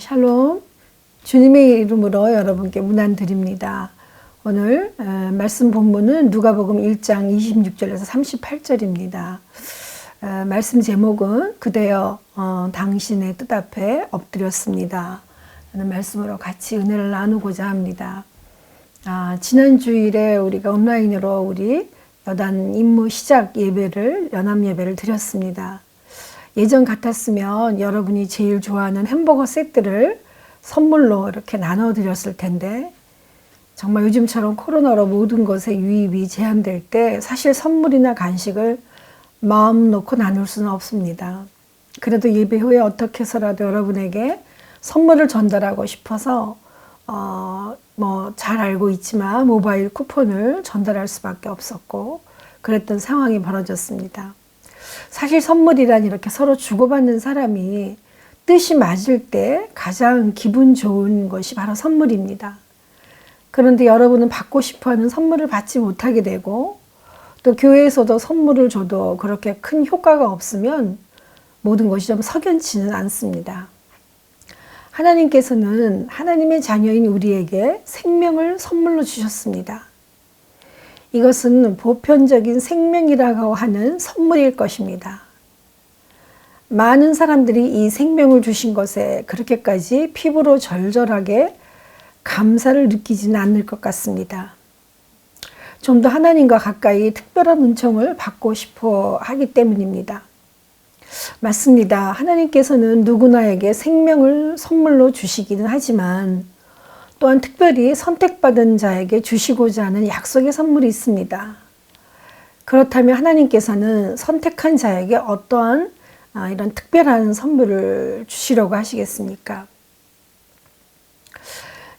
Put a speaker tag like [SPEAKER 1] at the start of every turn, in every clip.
[SPEAKER 1] 샬롬. 주님의 이름으로 여러분께 문안 드립니다. 오늘 말씀 본문은 누가복음 1장 26절에서 38절입니다. 말씀 제목은 그대여 당신의 뜻 앞에 엎드렸습니다. 라는 말씀으로 같이 은혜를 나누고자 합니다. 지난 주일에 우리가 온라인으로 우리 여단 임무 시작 예배를, 연합 예배를 드렸습니다. 예전 같았으면 여러분이 제일 좋아하는 햄버거 세트를 선물로 이렇게 나눠드렸을 텐데, 정말 요즘처럼 코로나로 모든 것의 유입이 제한될 때 사실 선물이나 간식을 마음 놓고 나눌 수는 없습니다. 그래도 예배 후에 어떻게 해서라도 여러분에게 선물을 전달하고 싶어서 잘 알고 있지만 모바일 쿠폰을 전달할 수밖에 없었고 그랬던 상황이 벌어졌습니다. 사실 선물이란 이렇게 서로 주고받는 사람이 뜻이 맞을 때 가장 기분 좋은 것이 바로 선물입니다. 그런데 여러분은 받고 싶어하는 선물을 받지 못하게 되고, 또 교회에서도 선물을 줘도 그렇게 큰 효과가 없으면 모든 것이 좀 석연치는 않습니다. 하나님께서는 하나님의 자녀인 우리에게 생명을 선물로 주셨습니다. 이것은 보편적인 생명이라고 하는 선물일 것입니다. 많은 사람들이 이 생명을 주신 것에 그렇게까지 피부로 절절하게 감사를 느끼지는 않을 것 같습니다. 좀 더 하나님과 가까이 특별한 은총을 받고 싶어 하기 때문입니다. 맞습니다. 하나님께서는 누구나에게 생명을 선물로 주시기는 하지만 또한 특별히 선택받은 자에게 주시고자 하는 약속의 선물이 있습니다. 그렇다면 하나님께서는 선택한 자에게 어떠한 이런 특별한 선물을 주시려고 하시겠습니까?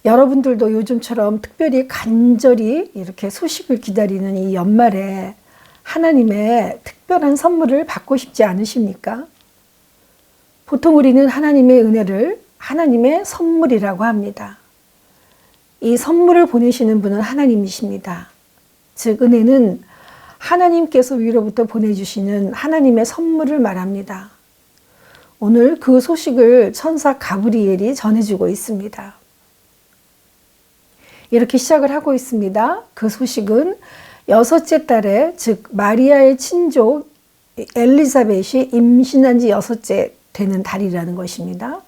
[SPEAKER 1] 여러분들도 요즘처럼 특별히 간절히 이렇게 소식을 기다리는 이 연말에 하나님의 특별한 선물을 받고 싶지 않으십니까? 보통 우리는 하나님의 은혜를 하나님의 선물이라고 합니다. 이 선물을 보내시는 분은 하나님이십니다. 즉, 은혜는 하나님께서 위로부터 보내주시는 하나님의 선물을 말합니다. 오늘 그 소식을 천사 가브리엘이 전해주고 있습니다. 이렇게 시작을 하고 있습니다. 그 소식은 여섯째 달에, 즉 마리아의 친족 엘리사벳이 임신한 지 여섯째 되는 달이라는 것입니다.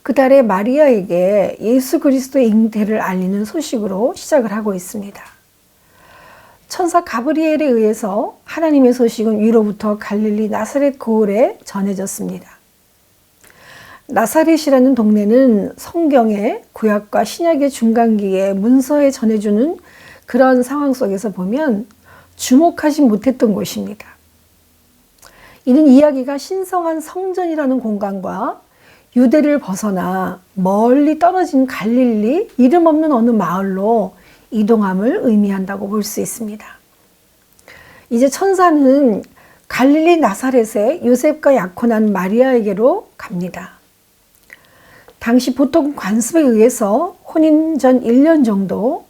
[SPEAKER 1] 그 달에 마리아에게 예수 그리스도의 잉태를 알리는 소식으로 시작을 하고 있습니다. 천사 가브리엘에 의해서 하나님의 소식은 위로부터 갈릴리 나사렛 고을에 전해졌습니다. 나사렛이라는 동네는 성경의 구약과 신약의 중간기에 문서에 전해주는 그런 상황 속에서 보면 주목하지 못했던 곳입니다. 이는 이야기가 신성한 성전이라는 공간과 유대를 벗어나 멀리 떨어진 갈릴리 이름 없는 어느 마을로 이동함을 의미한다고 볼 수 있습니다. 이제 천사는 갈릴리 나사렛의 요셉과 약혼한 마리아에게로 갑니다. 당시 보통 관습에 의해서 혼인 전 1년 정도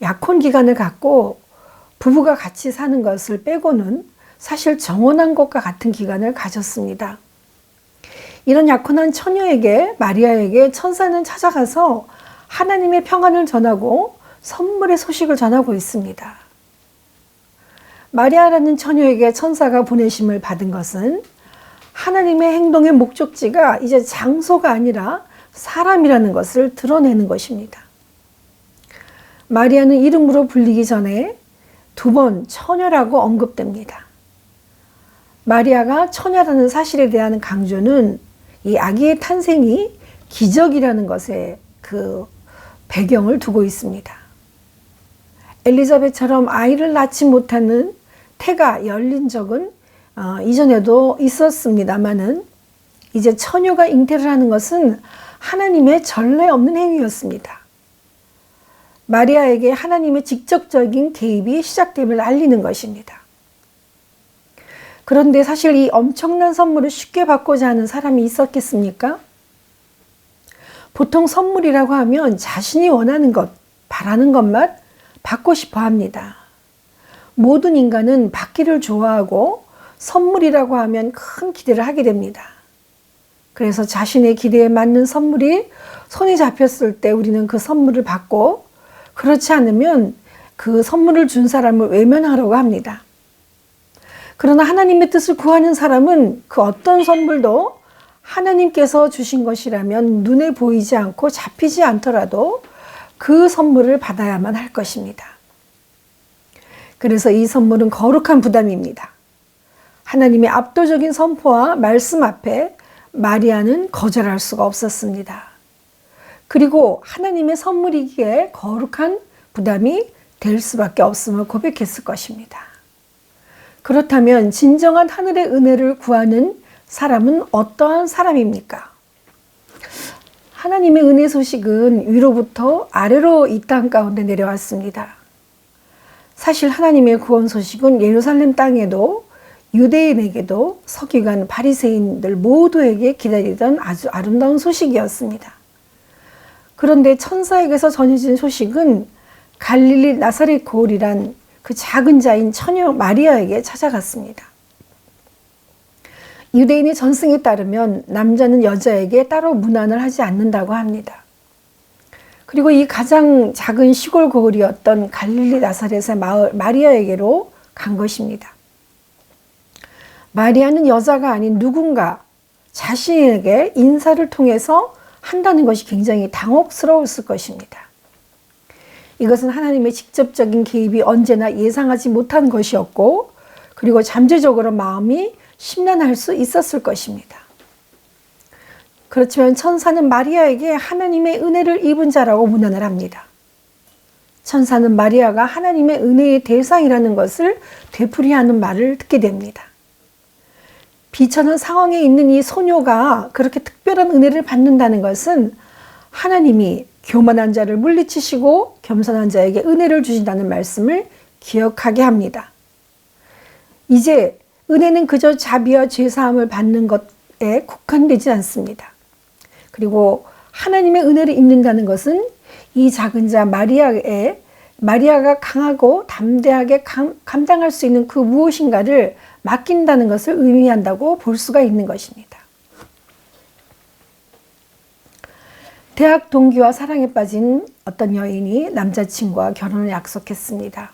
[SPEAKER 1] 약혼 기간을 갖고 부부가 같이 사는 것을 빼고는 사실 정혼한 것과 같은 기간을 가졌습니다. 이런 약혼한 처녀에게, 마리아에게 천사는 찾아가서 하나님의 평안을 전하고 선물의 소식을 전하고 있습니다. 마리아라는 처녀에게 천사가 보내심을 받은 것은 하나님의 행동의 목적지가 이제 장소가 아니라 사람이라는 것을 드러내는 것입니다. 마리아는 이름으로 불리기 전에 2번 처녀라고 언급됩니다. 마리아가 처녀라는 사실에 대한 강조는 이 아기의 탄생이 기적이라는 것에 그 배경을 두고 있습니다. 엘리자벳처럼 아이를 낳지 못하는 태가 열린 적은 이전에도 있었습니다마는 이제 처녀가 잉태를 하는 것은 하나님의 전례 없는 행위였습니다. 마리아에게 하나님의 직접적인 개입이 시작됨을 알리는 것입니다. 그런데 사실 이 엄청난 선물을 쉽게 받고자 하는 사람이 있었겠습니까? 보통 선물이라고 하면 자신이 원하는 것, 바라는 것만 받고 싶어 합니다. 모든 인간은 받기를 좋아하고 선물이라고 하면 큰 기대를 하게 됩니다. 그래서 자신의 기대에 맞는 선물이 손에 잡혔을 때 우리는 그 선물을 받고, 그렇지 않으면 그 선물을 준 사람을 외면하려고 합니다. 그러나 하나님의 뜻을 구하는 사람은 그 어떤 선물도 하나님께서 주신 것이라면 눈에 보이지 않고 잡히지 않더라도 그 선물을 받아야만 할 것입니다. 그래서 이 선물은 거룩한 부담입니다. 하나님의 압도적인 선포와 말씀 앞에 마리아는 거절할 수가 없었습니다. 그리고 하나님의 선물이기에 거룩한 부담이 될 수밖에 없음을 고백했을 것입니다. 그렇다면 진정한 하늘의 은혜를 구하는 사람은 어떠한 사람입니까? 하나님의 은혜 소식은 위로부터 아래로 이 땅 가운데 내려왔습니다. 사실 하나님의 구원 소식은 예루살렘 땅에도 유대인에게도 서기관 바리새인들 모두에게 기다리던 아주 아름다운 소식이었습니다. 그런데 천사에게서 전해진 소식은 갈릴리 나사렛 고을이란 그 작은 자인 처녀 마리아에게 찾아갔습니다. 유대인의 전승에 따르면 남자는 여자에게 따로 문안을 하지 않는다고 합니다. 그리고 이 가장 작은 시골 고을이었던 갈릴리 나사렛의 마을 마리아에게로 간 것입니다. 마리아는 여자가 아닌 누군가 자신에게 인사를 통해서 한다는 것이 굉장히 당혹스러웠을 것입니다. 이것은 하나님의 직접적인 개입이 언제나 예상하지 못한 것이었고, 그리고 잠재적으로 마음이 심란할 수 있었을 것입니다. 그렇지만 천사는 마리아에게 하나님의 은혜를 입은 자라고 문안을 합니다. 천사는 마리아가 하나님의 은혜의 대상이라는 것을 되풀이하는 말을 듣게 됩니다. 비천한 상황에 있는 이 소녀가 그렇게 특별한 은혜를 받는다는 것은 하나님이 교만한 자를 물리치시고 겸손한 자에게 은혜를 주신다는 말씀을 기억하게 합니다. 이제 은혜는 그저 자비와 죄사함을 받는 것에 국한되지 않습니다. 그리고 하나님의 은혜를 입는다는 것은 이 작은 자 마리아가 강하고 담대하게 감당할 수 있는 그 무엇인가를 맡긴다는 것을 의미한다고 볼 수가 있는 것입니다. 대학 동기와 사랑에 빠진 어떤 여인이 남자친구와 결혼을 약속했습니다.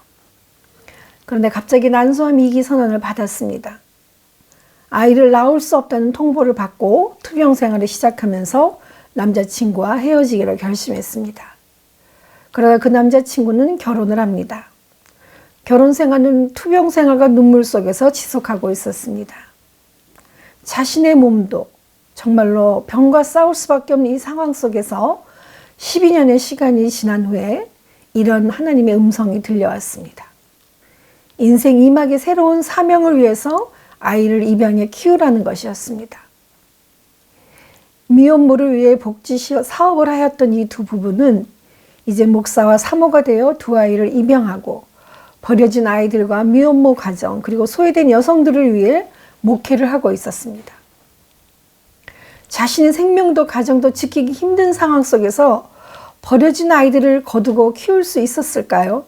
[SPEAKER 1] 그런데 갑자기 난소암 2기 선언을 받았습니다. 아이를 낳을 수 없다는 통보를 받고 투병 생활을 시작하면서 남자친구와 헤어지기로 결심했습니다. 그러다 그 남자친구는 결혼을 합니다. 결혼 생활은 투병 생활과 눈물 속에서 지속하고 있었습니다. 자신의 몸도 정말로 병과 싸울 수밖에 없는 이 상황 속에서 12년의 시간이 지난 후에 이런 하나님의 음성이 들려왔습니다. 인생 2막의 새로운 사명을 위해서 아이를 입양해 키우라는 것이었습니다. 미혼모를 위해 복지 사업을 하였던 이 두 부부는 이제 목사와 사모가 되어 두 아이를 입양하고 버려진 아이들과 미혼모 가정 그리고 소외된 여성들을 위해 목회를 하고 있었습니다. 자신의 생명도 가정도 지키기 힘든 상황 속에서 버려진 아이들을 거두고 키울 수 있었을까요?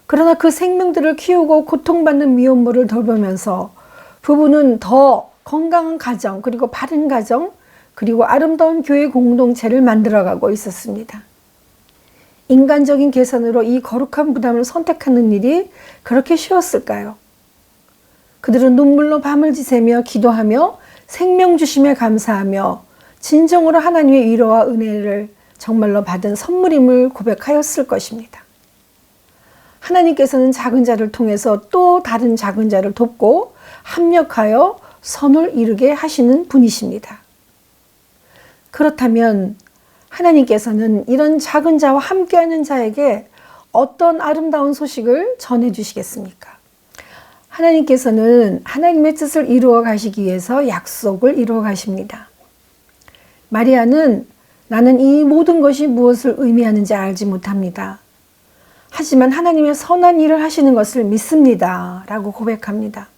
[SPEAKER 1] 그러나 그 생명들을 키우고 고통받는 미혼모를 돌보면서 부부는 더 건강한 가정, 그리고 바른 가정, 그리고 아름다운 교회 공동체를 만들어가고 있었습니다. 인간적인 계산으로 이 거룩한 부담을 선택하는 일이 그렇게 쉬웠을까요? 그들은 눈물로 밤을 지새며 기도하며 생명 주심에 감사하며 진정으로 하나님의 위로와 은혜를 정말로 받은 선물임을 고백하였을 것입니다. 하나님께서는 작은 자를 통해서 또 다른 작은 자를 돕고 합력하여 선을 이루게 하시는 분이십니다. 그렇다면 하나님께서는 이런 작은 자와 함께하는 자에게 어떤 아름다운 소식을 전해주시겠습니까? 하나님께서는 하나님의 뜻을 이루어 가시기 위해서 약속을 이루어 가십니다. 마리아는 나는 이 모든 것이 무엇을 의미하는지 알지 못합니다. 하지만 하나님의 선한 일을 하시는 것을 믿습니다. 라고 고백합니다.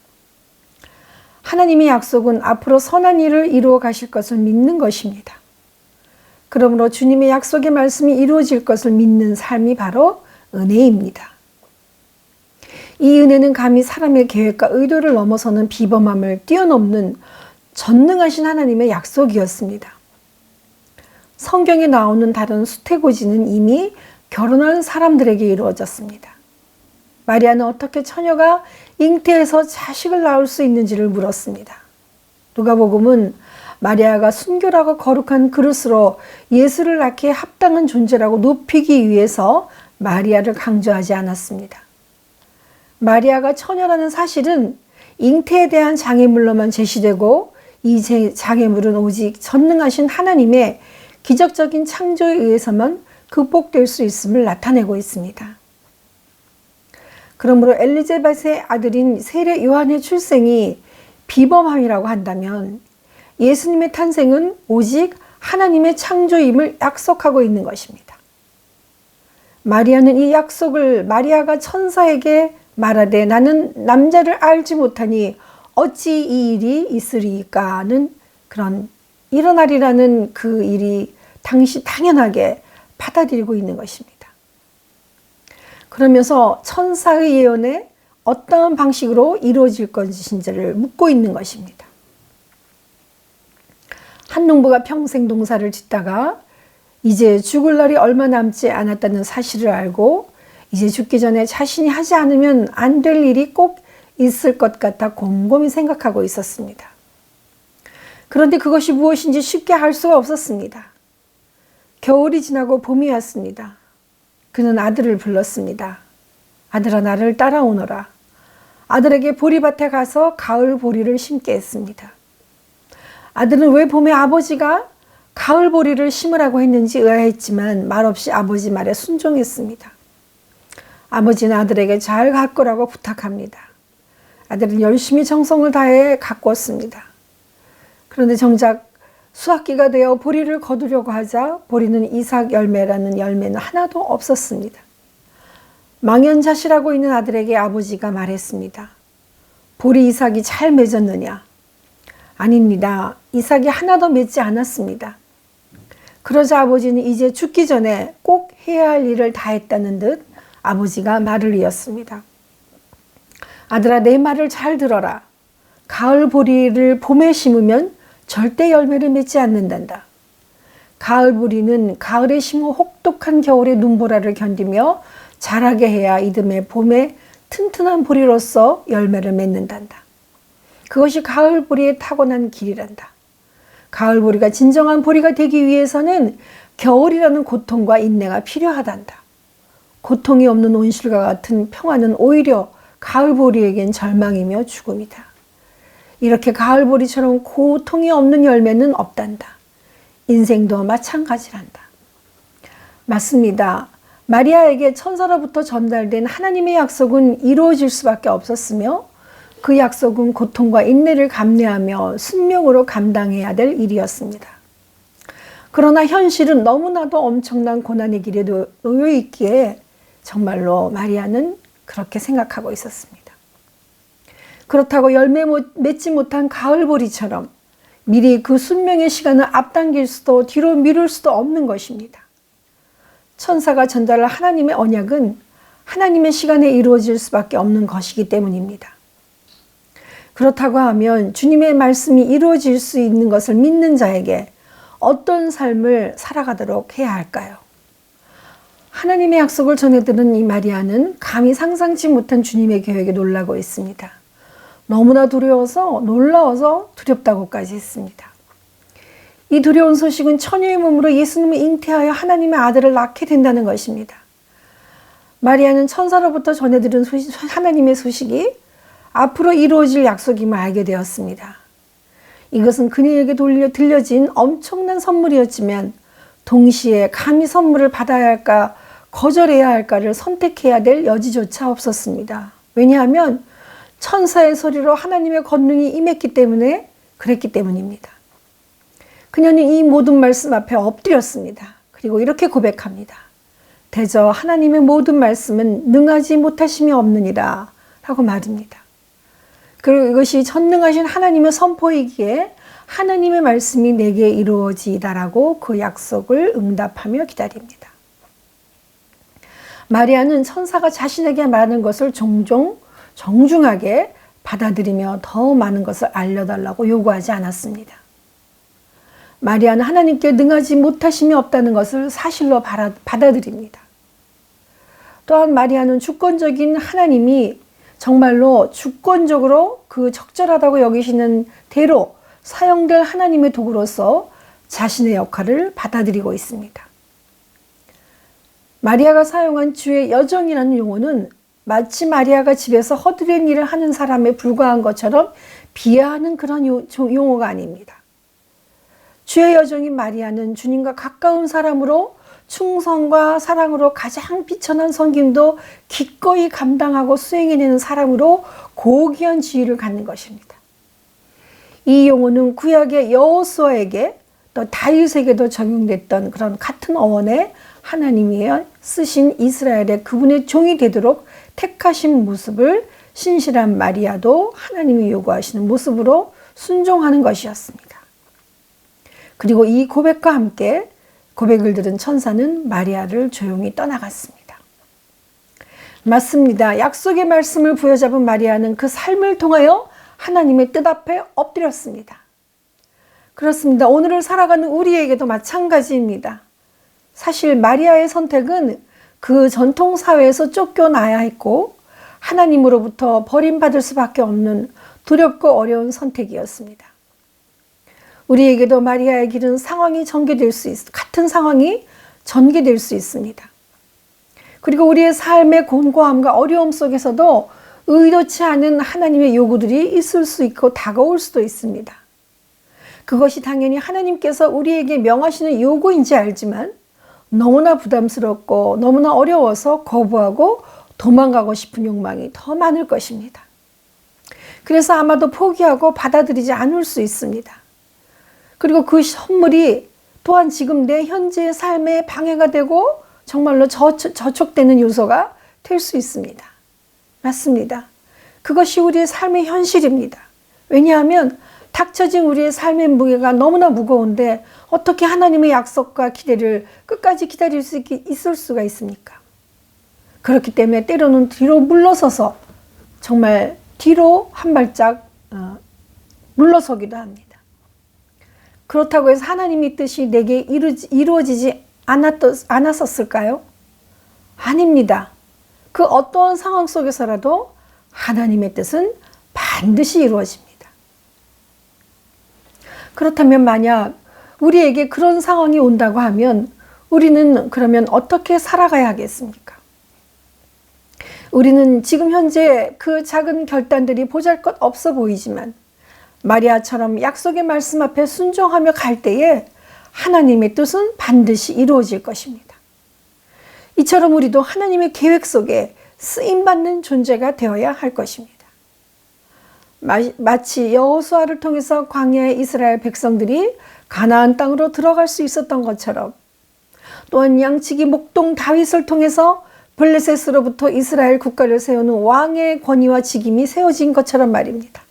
[SPEAKER 1] 하나님의 약속은 앞으로 선한 일을 이루어 가실 것을 믿는 것입니다. 그러므로 주님의 약속의 말씀이 이루어질 것을 믿는 삶이 바로 은혜입니다. 이 은혜는 감히 사람의 계획과 의도를 넘어서는 비범함을 뛰어넘는 전능하신 하나님의 약속이었습니다. 성경에 나오는 다른 수태고지는 이미 결혼한 사람들에게 이루어졌습니다. 마리아는 어떻게 처녀가 잉태해서 자식을 낳을 수 있는지를 물었습니다. 누가복음은 마리아가 순결하고 거룩한 그릇으로 예수를 낳기에 합당한 존재라고 높이기 위해서 마리아를 강조하지 않았습니다. 마리아가 처녀라는 사실은 잉태에 대한 장애물로만 제시되고 이 장애물은 오직 전능하신 하나님의 기적적인 창조에 의해서만 극복될 수 있음을 나타내고 있습니다. 그러므로 엘리자벳의 아들인 세례 요한의 출생이 비범함이라고 한다면 예수님의 탄생은 오직 하나님의 창조임을 약속하고 있는 것입니다. 마리아는 이 약속을 마리아가 천사에게 말하되 나는 남자를 알지 못하니 어찌 이 일이 있으리까는 그런 일어나리라는 그 일이 당시 당연하게 받아들이고 있는 것입니다. 그러면서 천사의 예언에 어떠한 방식으로 이루어질 것인지를 묻고 있는 것입니다. 한 농부가 평생 농사를 짓다가 이제 죽을 날이 얼마 남지 않았다는 사실을 알고 이제 죽기 전에 자신이 하지 않으면 안 될 일이 꼭 있을 것 같아 곰곰이 생각하고 있었습니다. 그런데 그것이 무엇인지 쉽게 알 수가 없었습니다. 겨울이 지나고 봄이 왔습니다. 그는 아들을 불렀습니다. 아들아 나를 따라오너라. 아들에게 보리밭에 가서 가을 보리를 심게 했습니다. 아들은 왜 봄에 아버지가 가을 보리를 심으라고 했는지 의아했지만 말없이 아버지 말에 순종했습니다. 아버지는 아들에게 잘 가꾸라고 부탁합니다. 아들은 열심히 정성을 다해 가꾸었습니다. 그런데 정작 수확기가 되어 보리를 거두려고 하자 보리는 이삭 열매라는 열매는 하나도 없었습니다. 망연자실하고 있는 아들에게 아버지가 말했습니다. 보리 이삭이 잘 맺었느냐? 아닙니다. 이삭이 하나도 맺지 않았습니다. 그러자 아버지는 이제 죽기 전에 꼭 해야 할 일을 다 했다는 듯 아버지가 말을 이었습니다. 아들아 내 말을 잘 들어라. 가을 보리를 봄에 심으면 절대 열매를 맺지 않는단다. 가을 보리는 가을에 심어 혹독한 겨울의 눈보라를 견디며 자라게 해야 이듬해 봄에 튼튼한 보리로서 열매를 맺는단다. 그것이 가을 보리의 타고난 길이란다. 가을 보리가 진정한 보리가 되기 위해서는 겨울이라는 고통과 인내가 필요하단다. 고통이 없는 온실과 같은 평화는 오히려 가을 보리에겐 절망이며 죽음이다. 이렇게 가을 보리처럼 고통이 없는 열매는 없단다. 인생도 마찬가지란다. 맞습니다. 마리아에게 천사로부터 전달된 하나님의 약속은 이루어질 수밖에 없었으며 그 약속은 고통과 인내를 감내하며 순명으로 감당해야 될 일이었습니다. 그러나 현실은 너무나도 엄청난 고난의 길에 놓여 있기에 정말로 마리아는 그렇게 생각하고 있었습니다. 그렇다고 열매 맺지 못한 가을보리처럼 미리 그 순명의 시간을 앞당길 수도 뒤로 미룰 수도 없는 것입니다. 천사가 전달할 하나님의 언약은 하나님의 시간에 이루어질 수밖에 없는 것이기 때문입니다. 그렇다고 하면 주님의 말씀이 이루어질 수 있는 것을 믿는 자에게 어떤 삶을 살아가도록 해야 할까요? 하나님의 약속을 전해들은 이 마리아는 감히 상상치 못한 주님의 계획에 놀라고 있습니다. 너무나 두려워서 놀라워서 두렵다고까지 했습니다. 이 두려운 소식은 처녀의 몸으로 예수님을 잉태하여 하나님의 아들을 낳게 된다는 것입니다. 마리아는 천사로부터 전해들은 하나님의 소식이 앞으로 이루어질 약속임을 알게 되었습니다. 이것은 그녀에게 들려진 엄청난 선물이었지만 동시에 감히 선물을 받아야 할까 거절해야 할까를 선택해야 될 여지조차 없었습니다. 왜냐하면 천사의 소리로 하나님의 권능이 임했기 때문에 그랬기 때문입니다. 그녀는 이 모든 말씀 앞에 엎드렸습니다. 그리고 이렇게 고백합니다. 대저 하나님의 모든 말씀은 능하지 못하심이 없느니라 라고 말입니다. 그리고 이것이 전능하신 하나님의 선포이기에 하나님의 말씀이 내게 이루어지이다라고 그 약속을 응답하며 기다립니다. 마리아는 천사가 자신에게 말하는 것을 종종 정중하게 받아들이며 더 많은 것을 알려달라고 요구하지 않았습니다. 마리아는 하나님께 능하지 못하심이 없다는 것을 사실로 받아들입니다. 또한 마리아는 주권적인 하나님이 정말로 주권적으로 그 적절하다고 여기시는 대로 사용될 하나님의 도구로서 자신의 역할을 받아들이고 있습니다. 마리아가 사용한 주의 여정이라는 용어는 마치 마리아가 집에서 허드렛 일을 하는 사람에 불과한 것처럼 비하하는 그런 용어가 아닙니다. 주의 여정인 마리아는 주님과 가까운 사람으로 충성과 사랑으로 가장 비천한 섬김도 기꺼이 감당하고 수행해내는 사람으로 고귀한 지위를 갖는 것입니다. 이 용어는 구약의 여호수아에게 또 다윗에게도 적용됐던 그런 같은 어원의 하나님이 쓰신 이스라엘의 그분의 종이 되도록 택하신 모습을 신실한 마리아도 하나님이 요구하시는 모습으로 순종하는 것이었습니다. 그리고 이 고백과 함께 고백을 들은 천사는 마리아를 조용히 떠나갔습니다. 맞습니다. 약속의 말씀을 부여잡은 마리아는 그 삶을 통하여 하나님의 뜻 앞에 엎드렸습니다. 그렇습니다. 오늘을 살아가는 우리에게도 마찬가지입니다. 사실 마리아의 선택은 그 전통 사회에서 쫓겨나야 했고 하나님으로부터 버림받을 수밖에 없는 두렵고 어려운 선택이었습니다. 우리에게도 마리아의 길은 상황이 전개될 수 같은 상황이 전개될 수 있습니다. 그리고 우리의 삶의 곤고함과 어려움 속에서도 의도치 않은 하나님의 요구들이 있을 수 있고 다가올 수도 있습니다. 그것이 당연히 하나님께서 우리에게 명하시는 요구인지 알지만 너무나 부담스럽고 너무나 어려워서 거부하고 도망가고 싶은 욕망이 더 많을 것입니다. 그래서 아마도 포기하고 받아들이지 않을 수 있습니다. 그리고 그 선물이 또한 지금 내 현재의 삶에 방해가 되고 정말로 저촉되는 요소가 될 수 있습니다. 맞습니다. 그것이 우리의 삶의 현실입니다. 왜냐하면 닥쳐진 우리의 삶의 무게가 너무나 무거운데 어떻게 하나님의 약속과 기대를 끝까지 기다릴 수 있을 수가 있습니까? 그렇기 때문에 때로는 뒤로 물러서서 정말 뒤로 한 발짝 물러서기도 합니다. 그렇다고 해서 하나님의 뜻이 내게 이루어지지 않았었을까요? 아닙니다. 그 어떠한 상황 속에서라도 하나님의 뜻은 반드시 이루어집니다. 그렇다면 만약 우리에게 그런 상황이 온다고 하면 우리는 그러면 어떻게 살아가야 하겠습니까? 우리는 지금 현재 그 작은 결단들이 보잘것없어 보이지만 마리아처럼 약속의 말씀 앞에 순종하며 갈 때에 하나님의 뜻은 반드시 이루어질 것입니다. 이처럼 우리도 하나님의 계획 속에 쓰임받는 존재가 되어야 할 것입니다. 마치 여호수아를 통해서 광야의 이스라엘 백성들이 가나안 땅으로 들어갈 수 있었던 것처럼 또한 양치기 목동 다윗을 통해서 블레셋으로부터 이스라엘 국가를 세우는 왕의 권위와 직임이 세워진 것처럼 말입니다.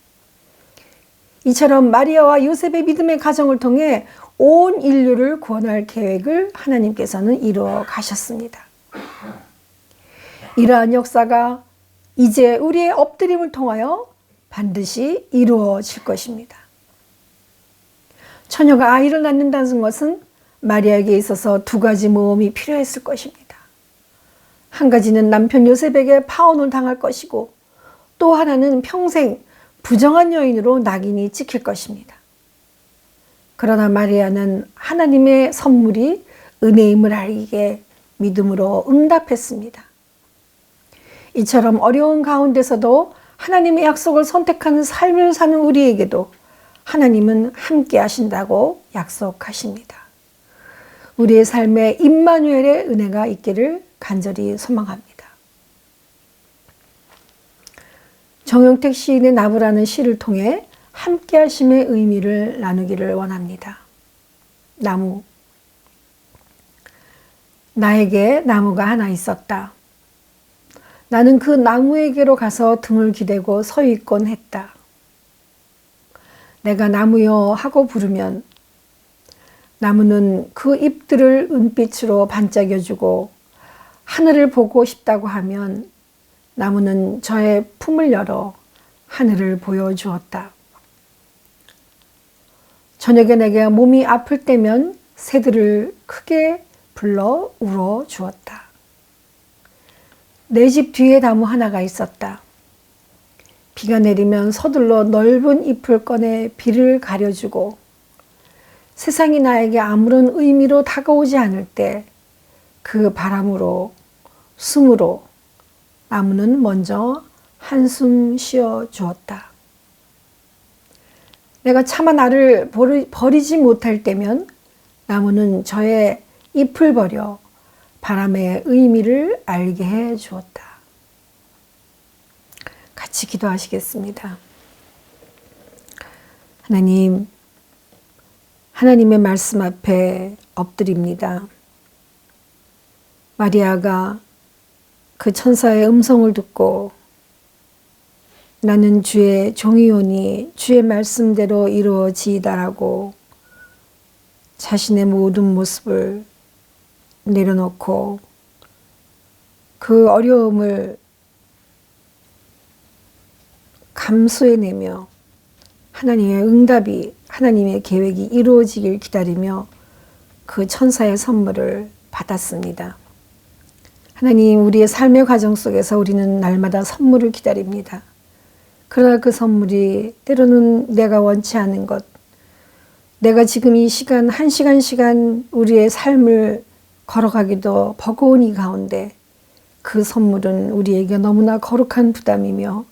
[SPEAKER 1] 이처럼 마리아와 요셉의 믿음의 가정을 통해 온 인류를 구원할 계획을 하나님께서는 이루어 가셨습니다. 이러한 역사가 이제 우리의 엎드림을 통하여 반드시 이루어질 것입니다. 처녀가 아이를 낳는다는 것은 마리아에게 있어서 두 가지 모험이 필요했을 것입니다. 한 가지는 남편 요셉에게 파혼을 당할 것이고 또 하나는 평생 부정한 여인으로 낙인이 찍힐 것입니다. 그러나 마리아는 하나님의 선물이 은혜임을 알기에 믿음으로 응답했습니다. 이처럼 어려운 가운데서도 하나님의 약속을 선택하는 삶을 사는 우리에게도 하나님은 함께 하신다고 약속하십니다. 우리의 삶에 임마누엘의 은혜가 있기를 간절히 소망합니다. 정용택 시인의 나무라는 시를 통해 함께 하심의 의미를 나누기를 원합니다. 나무. 나에게 나무가 하나 있었다. 나는 그 나무에게로 가서 등을 기대고 서 있곤 했다. 내가 나무여 하고 부르면 나무는 그 잎들을 은빛으로 반짝여주고 하늘을 보고 싶다고 하면 나무는 저의 품을 열어 하늘을 보여주었다. 저녁에 내게 몸이 아플 때면 새들을 크게 불러 울어주었다. 내 집 뒤에 나무 하나가 있었다. 비가 내리면 서둘러 넓은 잎을 꺼내 비를 가려주고 세상이 나에게 아무런 의미로 다가오지 않을 때 그 바람으로 숨으로 나무는 먼저 한숨 쉬어 주었다. 내가 차마 나를 버리지 못할 때면 나무는 저의 잎을 버려 바람의 의미를 알게 해 주었다. 같이 기도하시겠습니다. 하나님, 하나님의 말씀 앞에 엎드립니다. 마리아가 그 천사의 음성을 듣고 나는 주의 종이오니 주의 말씀대로 이루어지이다라고 자신의 모든 모습을 내려놓고 그 어려움을 감수해내며 하나님의 응답이, 하나님의 계획이 이루어지길 기다리며 그 천사의 선물을 받았습니다. 하나님, 우리의 삶의 과정 속에서 우리는 날마다 선물을 기다립니다. 그러나 그 선물이 때로는 내가 원치 않은 것, 내가 지금 이 시간, 한 시간 우리의 삶을 걸어가기도 버거운 이 가운데 그 선물은 우리에게 너무나 거룩한 부담이며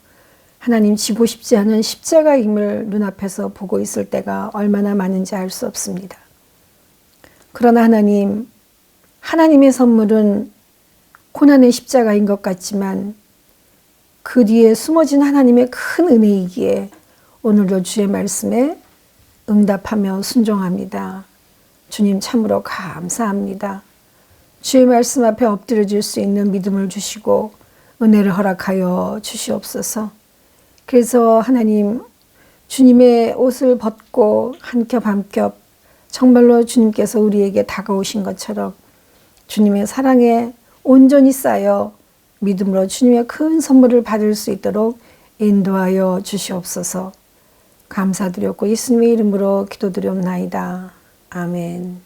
[SPEAKER 1] 하나님 지고 싶지 않은 십자가임을 눈앞에서 보고 있을 때가 얼마나 많은지 알 수 없습니다. 그러나 하나님, 하나님의 선물은 고난의 십자가인 것 같지만 그 뒤에 숨어진 하나님의 큰 은혜이기에 오늘도 주의 말씀에 응답하며 순종합니다. 주님 참으로 감사합니다. 주의 말씀 앞에 엎드려질 수 있는 믿음을 주시고 은혜를 허락하여 주시옵소서. 그래서 하나님, 주님의 옷을 벗고 한 겹 한 겹 정말로 주님께서 우리에게 다가오신 것처럼 주님의 사랑에 온전히 쌓여 믿음으로 주님의 큰 선물을 받을 수 있도록 인도하여 주시옵소서. 감사드렸고 예수님의 이름으로 기도드렸나이다. 아멘.